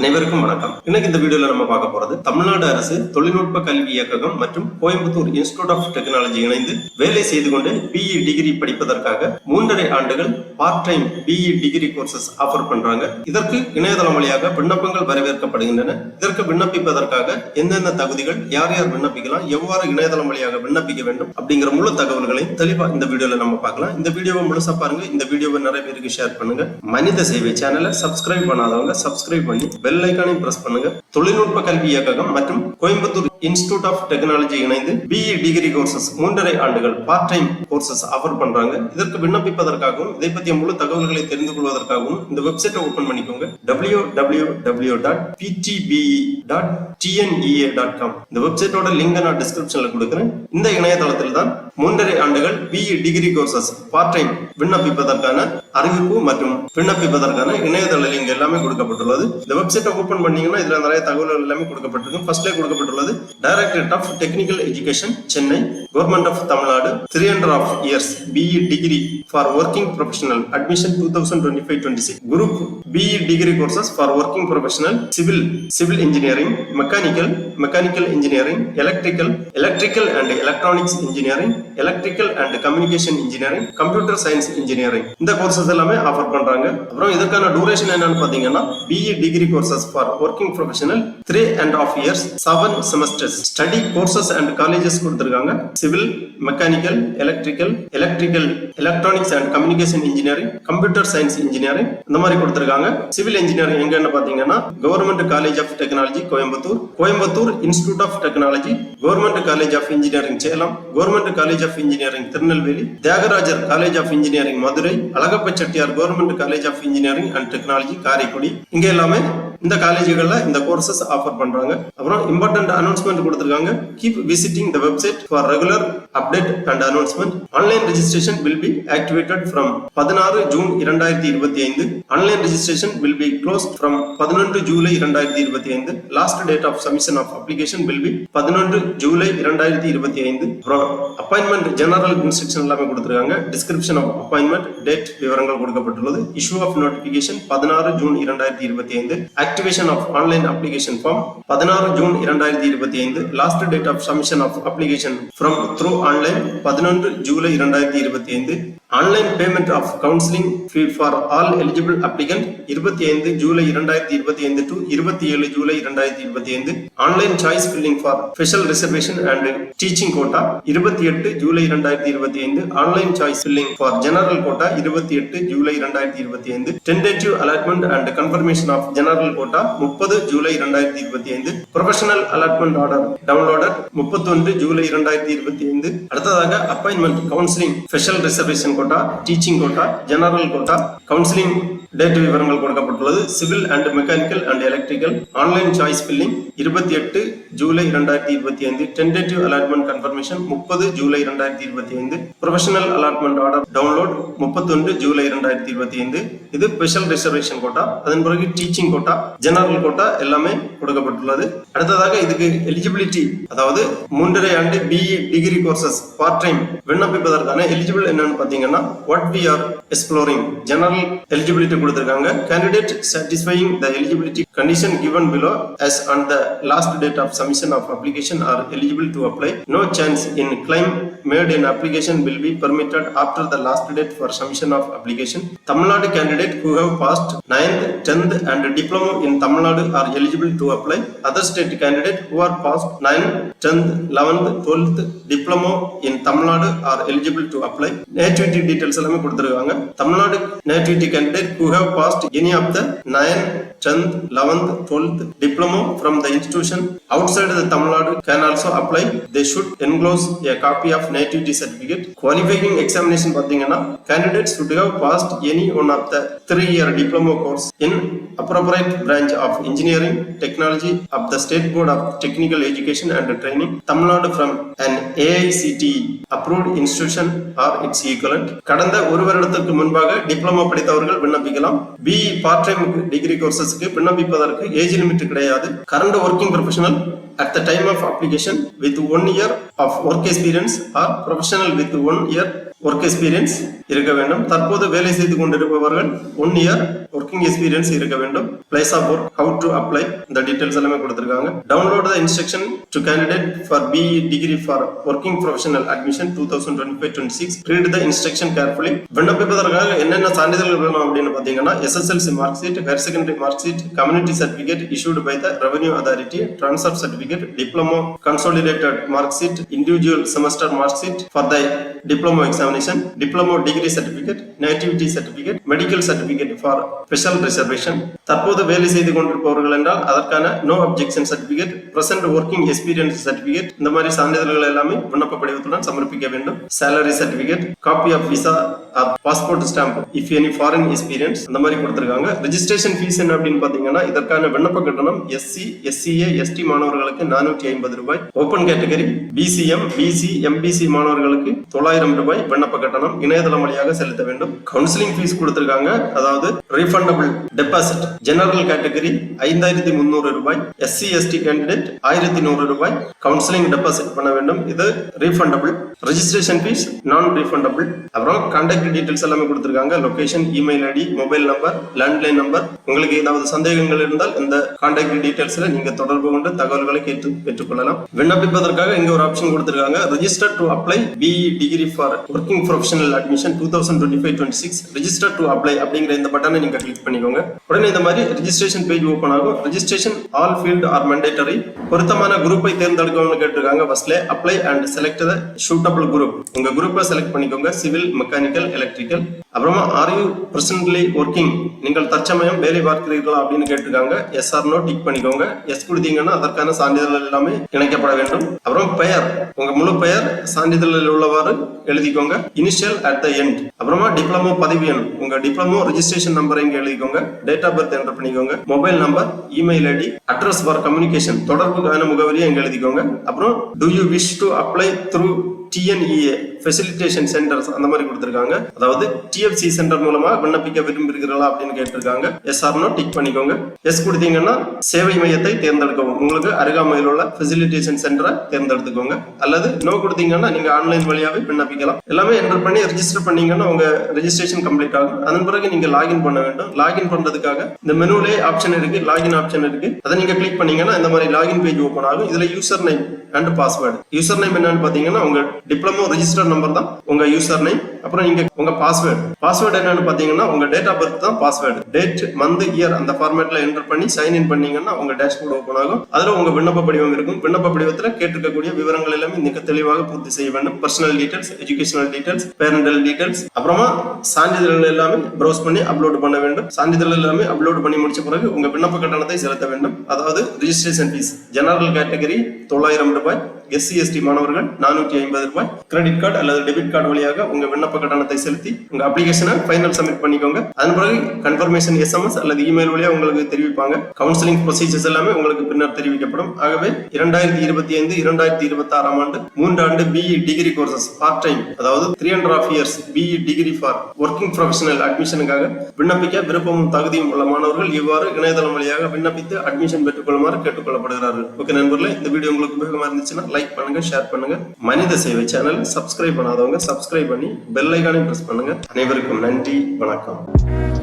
அனைவருக்கும் வணக்கம். இன்னைக்கு இந்த வீடியோல நம்ம பார்க்க போறது தமிழ்நாடு அரசு தொழில்நுட்ப கல்வி இயக்ககம் மற்றும் கோயம்புத்தூர் இன்ஸ்டிடியூட் ஆஃப் டெக்னாலஜி இணைந்து வேலை செய்து கொண்டு பிஇ டிகிரி படிப்பதற்காக 3.5 ஆண்டுகள் part time BE degree courses offer பண்றாங்க. இதற்கு இணையதளம் வழியாக விண்ணப்பங்கள் வரவேற்கப்படுகின்றன. இதற்கு விண்ணப்பிப்பதற்காக எந்தெந்த தகுதிகள், யார் யார் விண்ணப்பிக்கலாம், எவ்வாறு இணையதளம் வழியாக விண்ணப்பிக்க வேண்டும் அப்படிங்கிற முழு தகவல்களையும் தெளிவா இந்த வீடியோல நம்ம பார்க்கலாம். இந்த வீடியோவை முழுசா பாருங்க. இந்த வீடியோவை நிறைய பேருக்கு ஷேர் பண்ணுங்க. மனித சேவை சேனலை சப்ஸ்கிரைப் பண்ணாதவங்க சப்ஸ்கிரைப் பண்ணி பெல் ஐகானையும் பிரஸ் பண்ணுங்க. தொழில்நுட்ப கல்வி இயக்ககம் மற்றும் கோயம்புத்தூர் இன்ஸ்டிடியூட் ஆஃப் டெக்னாலஜி இணைந்து பிஇ டிகிரி கோர்சஸ் 3.5 ஆண்டுகள் பார்ட் டைம் கோர்சஸ் ஆஃபர் பண்றாங்க. இதற்கு விண்ணப்பிப்பதற்காகவும் இதை பற்றிய முழு தகவல்களை தெரிந்து கொள்வதற்காகவும் இந்த வெப்சைட்டை ஓபன் பண்ணிக்கோங்க. www.ptbe.tnea.com. இந்த வெப்சைட்டோட லிங்க் நான் டிஸ்கிரிப்ஷன்ல கொடுக்கிறேன். இந்த இணையதளத்தில் தான் 3.5 ஆண்டுகள் BE degree courses part time விண்ணப்பிப்பதற்கான அறிவிப்பு மற்றும் விண்ணப்பிப்பதற்கான இணையதள லிங்க் எல்லாமே கொடுக்கப்பட்டுள்ளது. இந்த வெப்சைட்டை ஓபன் பண்ணீங்கன்னா இதுல நிறைய தகவல்கள் எல்லாமே கொடுக்கப்பட்டிருக்கு. ஃபர்ஸ்ட்ல கொடுக்கப்பட்டுள்ளது directorate of technical education, Chennai, government of Tamil Nadu, 300 years BE degree for working professional admission 2025-26 group BE degree courses for working professional, civil engineering, mechanical engineering, electrical and electronics engineering, electrical and communication engineering, computer science engineering. இந்த courses எல்லாமே offer பண்றாங்க. அப்புறம் இதற்கான duration என்னன்னு பாத்தீங்கன்னா BE degree courses for working professional 3.5 years 7 semesters. Study courses and colleges கொடுத்திருக்காங்க. Civil, mechanical, electrical, electronics and communication engineering, computer science engineering இந்த மாதிரி கொடுத்திருக்காங்க. சிவில் இன்ஜினியரிங் எங்கன்னு பாத்தீங்கன்னா government college of technology Coimbatore institute of technology, government college of engineering Salem, government college of engineering Tirunelveli, Thiagarajar college of engineering Madurai, Alagappa Chettiar government college of engineering and technology Karaikudi. இங்க எல்லாமே இந்த காலேஜுகள்ல இந்த கோர்சஸ் ஆஃபர் பண்றாங்க. அப்புறம் இம்பார்ட்டன்ட் அனௌன்ஸ்மெண்ட் கொடுத்திருக்காங்க. Keep visiting the website for regular update and announcement. Online registration will be activated from 16 June 2025. Online registration will be closed from 11 July 2025. Last date of submission of application will be 11 July 2025. அப்புறம் appointment general instruction எல்லாமே கொடுத்திருக்காங்க. Description of appointment, date விவரங்கள் கொடுக்கப்பட்டுள்ளது. Issue of notification 16 June 2025. Activation of online application form 16 June 2025. Last date of submission of application from through online 11 July 2025. Online payment of counselling fee for all eligible applicant 25 July 2025 to 27 July 2025. Online choice filling for special reservation and teaching quota 28 July 2025. Online choice filling for general quota 28 July 2025. Tentative allotment and confirmation of general quota 30 July 2025. Provisional allotment order downloaded 31 July 2025. அடுத்ததாக appointment counselling special reservation quota, teaching quota, general quota counselling date விவரங்கள் கொடுக்கப்பட்டுள்ளது. Civil and mechanical and electrical online choice filling 28 July 2025. Tentative allotment confirmation 30 July 2025. Provisional allotment order download 31 July 2025. இது special reservation quota. அதன் பிறகு teaching quota, general quota எல்லாமே கொடுக்கப்பட்டுள்ளது. அடுத்ததாக இதுக்கு eligibility, அதாவது 3.5 ஆண்டு BE degree courses part time விண்ணப்பிப்பதற்கான எலிஜிபிள் என்னன்னு பாத்தீங்கன்னா what we are exploring general eligibility கொடுத்திருக்காங்க. Candidate satisfying the eligibility condition given below as on the last date of submission of application are eligible to apply. No change in claim made in application will be permitted after the last date for submission of application. Tamil Nadu candidate who have passed 9th, 10th and diploma in Tamil Nadu are eligible to apply. Other state candidate who are passed 9th, 10th, 11th, 12th diploma in Tamil Nadu are eligible to apply. Nativity details எல்லாமே கொடுத்திருக்காங்க. Tamil Nadu nativity candidate who have passed any of the 9th, 10th, 11th, 12th diploma from the institution outside the Tamil Nadu can also apply. They should enclose a copy of nativity certificate. Qualifying examination பாத்தீங்கன்னா candidates should have passed any one of the 3-year diploma course in appropriate branch of engineering technology of the State Board of Technical Education and Training, Tamil Nadu from an AICTE approved institution or its equivalent. கடந்த ஒரு வருடத்திற்கு முன்பாக diploma படித்தவர்கள் விண்ணப்பிக்கலாம். BE part time degree கோர்சஸ்க்கு விண்ணப்பிப்பதற்கு age limit கிடையாது. Current working professional at the time of application with 1 year of work experience or professional with 1 year work experience இருக்க வேண்டும். தற்போது வேலை செய்து கொண்டிருப்பவர்கள் 1 year ஒர்க்கிங் எக்ஸ்பீரியன்ஸ் இருக்க வேண்டும். Place of work, how to apply, இந்த டீடைல்ஸ் எல்லாமே கொடுத்திருக்காங்க. Download the instruction to candidate for BE degree for working professional admission 2025-26. Read the instruction carefully. விண்ணப்பிப்பதற்காக என்னென்ன சான்றிதழ்கள் வேணும் அப்படின்னு பாத்தீங்கன்னா SSLC mark sheet, higher secondary mark sheet, community certificate issued by the revenue authority, transfer certificate, diploma consolidated mark sheet, individual semester mark sheet for the diploma examination, diploma degree certificate, nativity certificate, medical certificate for special reservation. தற்போது வேலை செய்து கொண்டிருப்பவர்கள் என்றால் அதற்கான no objection certificate, present working experience certificate, இந்த மாதிரி சான்றிதழ்கள் எல்லாமே விண்ணப்ப படிவத்துடன் சமர்ப்பிக்க வேண்டும். salary certificate, copy of visa or passport stamp if any foreign experience, இந்த மாதிரி கொடுத்திருக்காங்க. registration fees என்ன அப்படின்னு பாத்தீங்கன்னா இதற்கான விண்ணப்ப கட்டணம் SC, SCA, ST மாணவர்களுக்கு 450 ரூபாய், open category BCM, BC, MBC மாணவர்களுக்கு 900 ரூபாய் விண்ணப்ப கட்டணம் இணையதளம் வழியாக செலுத்த வேண்டும். கவுன்சிலிங் ஃபீஸ் கொடுத்திருக்காங்க, அதாவது ரீஃபண்டபிள் டெபாசிட் ஜெனரல் கேட்டகரி 5300 ரூபாய், SC, ST கேண்டிடேட் 1100 ரூபாய் கவுன்சிலிங் டெபாசிட் பண்ண வேண்டும். இது refundable. Registration fees non refundable. அப்புறம் கான்டாக்ட் டீடைல்ஸ் எல்லாமே கொடுத்திருக்காங்க, location, email ID, mobile number, landline number. உங்களுக்கு ஏதாவது சந்தேகங்கள் இருந்தால் இந்த கான்டாக்ட் டீடைல்ஸ்ல நீங்க தொடர்பு கொண்டு தகவல்களை கேட்டு பெற்றுக்கொள்ளலாம். விண்ணப்பிப்பதற்காக இங்க ஒரு ஆப்ஷன் கொடுத்திருக்காங்க, register to apply BE degree for working professional admission 2025-26, register to apply அப்படிங்கிற இந்த பட்டனை நீங்க கிளிக் பண்ணிக்கோங்க. உடனே இந்த மாதிரி ரெஜிஸ்ட்ரேஷன் பேஜ் ஓபன் ஆகும். Registration all field R mandatory. பொருத்தமான குரூப்பை தேர்ந்தெடுக்கணும்னு கேட்டிருக்காங்க. ஃபர்ஸ்ட்ல apply and select the suitable group. உங்க குரூப்பை செலக்ட் பண்ணிக்கோங்க, சிவில், மெக்கானிக்கல், எலக்ட்ரிக்கல். அப்புறமா ஆர் யூ பிரசன்ட்லி ஒர்க்கிங், நீங்கள் தற்சமயம் வேலை பார்க்கிறீர்களா அப்படின்னு கேட்டிருக்காங்க. எஸ் ஆர் நோ டிக் பண்ணிக்கோங்க. எஸ் கொடுத்தீங்கன்னா அதற்கான சான்றிதழ்கள் எல்லாமே இணைக்கப்பட வேண்டும். அப்புறம் பெயர், உங்க முழு பெயர் சான்றிதழில் உள்ளவாறு எழுதிக்கோங்க. Initial at the end. அப்புறமா டிப்ளமோ பதிவு எண், உங்க டிப்ளமோ ரெஜிஸ்ட்ரேஷன் நம்பரை இங்க எழுதிக்கோங்க. டேட் ஆஃப் பர்த் என்டர் பண்ணிக்கோங்க. Mobile number, email ID, address for communication, தொடர்புக்கான முகவரியை இங்க எழுதிக்கோங்க. அப்புறம் do you wish to apply through TNEA facilitation centres அந்த மாதிரி கொடுத்திருக்காங்க. அதாவது TFC சென்டர் மூலமா விண்ணப்பிக்க விரும்புகிறீர்களா அப்படின்னு கேட்டிருக்காங்க. எஸ் ஆர் நோ டிக் பண்ணிக்கோங்க. எஸ் கொடுத்தீங்கன்னா சேவை மையத்தை தேர்ந்தெடுக்கவும், உங்களுக்கு அருகாமையில் உள்ள ஃபெசிலிட்டேஷன் சென்டரை தேர்ந்தெடுத்துக்கோங்க. அல்லது நோ கொடுத்தீங்கன்னா நீங்க ஆன்லைன் வழியாவே விண்ணப்பிக்கலாம். எல்லாமே என்டர் பண்ணி ரெஜிஸ்டர் பண்ணீங்கன்னா உங்க ரெஜிஸ்ட்ரேஷன் கம்ப்ளீட் ஆகும். அதன் பிறகு நீங்க லாகின் பண்ண வேண்டும். லாகின் பண்றதுக்காக இந்த மெனுலே ஆப்ஷன் இருக்கு, லாகின் ஆப்ஷன் இருக்கு. அதை நீங்க கிளிக் பண்ணீங்கன்னா இந்த மாதிரி லாகின் பேஜ் ஓபன் ஆகும். இதுல user name and password. User name என்னன்னு பாத்தீங்கன்னா உங்க டிப்ளமோ ரெஜிஸ்டர் நம்பர் தான் உங்க யூசர் நேம். அப்புறம் நீங்க உங்க பாஸ்வேர்டு என்னன்னு பாத்தீங்கன்னா உங்க டேட் ஆஃப் பர்த் தான் பாஸ்வேர்டு. டேட், மந்த், இயர் அந்த ஃபார்மேட்ல என்டர் பண்ணி சைன் இன் பண்ணீங்கன்னா உங்க டேஷ்போர்ட் ஓபன் ஆகும். அதுல உங்க விண்ணப்ப படிவம் இருக்கும். விண்ணப்ப படிவத்துல கேட்டிருக்கக்கூடிய விவரங்கள் எல்லாமே மிக தெளிவாக பூர்த்தி செய்ய வேண்டும். Personal details, educational details, parental details. அப்புறமா சான்றிதழ்கள் எல்லாமே ப்ரௌஸ் பண்ணி அப்லோட் பண்ண வேண்டும். சான்றிதழ் எல்லாமே அப்லோட் பண்ணி முடிச்ச பிறகு உங்க விண்ணப்ப கட்டணத்தை செலுத்த வேண்டும். அதாவது ரெஜிஸ்ட்ரேஷன் ஃபீஸ் ஜெனரல் கேட்டகரி 900 ரூபாய், SC, ST மாணவர்கள் 450 ரூபாய். கிரெடிட் கார்டு அல்லது டெபிட் கார்டு வழியாக உங்க விண்ணப்ப கட்டணத்தை செலுத்தி உங்க அப்ளிகேஷனை ஃபைனல் சப்மிட் பண்ணிக்கோங்க. அதன் பிறகு கன்ஃபர்மேஷன் SMS அல்லது இமெயில் வழியா உங்களுக்கு தெரிவிப்பாங்க. கவுன்சிலிங் ப்ரொசீஜர்ஸ் எல்லாமே உங்களுக்கு பின்னர் தெரிவிக்கப்படும். ஆகவே 2025-2026 ஆண்டு 3 ஆண்டு BE degree courses part time, அதாவது 3.5 years BE degree for working professional அட்மிஷனுக்காக விண்ணப்பிக்க விருப்பமும் தகுதியும் உள்ள மாணவர்கள் இவ்வாறு இணையதளம் வழியாக விண்ணப்பித்து அட்மிஷன் பெற்றுக்கொள்ளுமாறு கேட்டுக்கொள்ளப்படுகிறார்கள். ஓகே நண்பர்களே, இந்த வீடியோ உங்களுக்கு உபயோகமா இருந்துச்சுன்னா லைக் பண்ணுங்க, ஷேர் பண்ணுங்க. மனித சேவை சேனல் சப்ஸ்கிரைப் பண்ணாதவங்க சப்ஸ்கிரைப் பண்ணி பெல் ஐகானை பிரஸ் பண்ணுங்க. அனைவருக்கும் நன்றி, வணக்கம்.